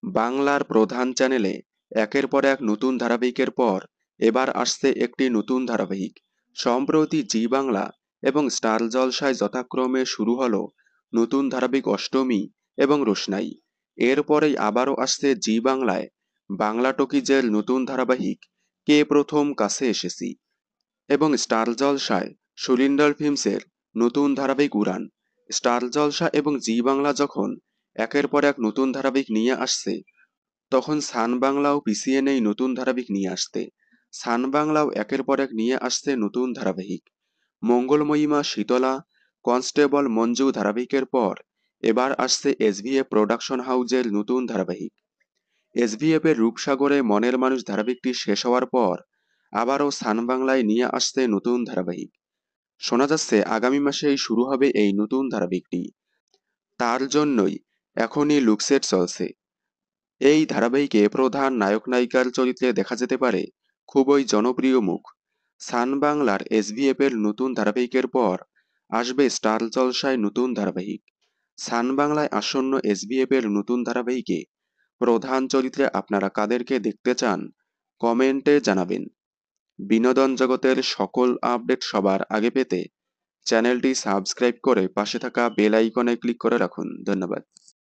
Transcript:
বাংলার প্রধান চ্যানেলে একের পর এক নতুন ধারাবাহিকের পর এবার আসছে একটি নতুন ধারাবাহিক। সম্প্রতি জি বাংলা এবং স্টার জলসায় যথাক্রমে শুরু হলো নতুন ধারাবাহিক অষ্টমী এবং রোশনাই। এরপরেই আবারও আসছে জি বাংলায় বাংলা টকিজের নতুন ধারাবাহিক কে প্রথম কাছে এসেছি, এবং স্টার জলসায় সুরিন্ডার ফিল্মসের নতুন ধারাবাহিক উড়ান। স্টার জলসা এবং জি বাংলা যখন একের পর এক নতুন ধারাবাহিক নিয়ে আসছে, তখন সান বাংলাও পিছিয়ে নেই নতুন ধারাবাহিক নিয়ে আসতে। সান বাংলাও একের পর এক নিয়ে আসছে নতুন ধারাবাহিক। মঙ্গলময়ীমা শীতলা, কনস্টেবল মঞ্জু ধারাবাহিকের পর এবার আসছে এসভিএফ প্রোডাকশন হাউজের নতুন ধারাবাহিক। এসভিএফ এর রূপসাগরে মনের মানুষ ধারাবাহিকটি শেষ হওয়ার পর আবারও সান বাংলায় নিয়ে আসছে নতুন ধারাবাহিক। শোনা যাচ্ছে আগামী মাসেই শুরু হবে এই নতুন ধারাবাহিকটি। তার জন্যই এখনই লুকসেট চলছে। এই ধারাবাহিকে প্রধান নায়ক নায়িকার চরিত্রে দেখা যেতে পারে খুবই জনপ্রিয় মুখ। সান বাংলার এসভিএফ এর নতুন ধারাবাহিকের পর আসবে স্টার জলসায় নতুন ধারাবাহিক। সান বাংলায় আসন্ন এসভিএফ এর নতুন ধারাবাহিকে প্রধান চরিত্রে আপনারা কাদেরকে দেখতে চান কমেন্টে জানাবেন। বিনোদন জগতের সকল আপডেট সবার আগে পেতে চ্যানেলটি সাবস্ক্রাইব করে পাশে থাকা বেল আইকনে ক্লিক করে রাখুন। ধন্যবাদ।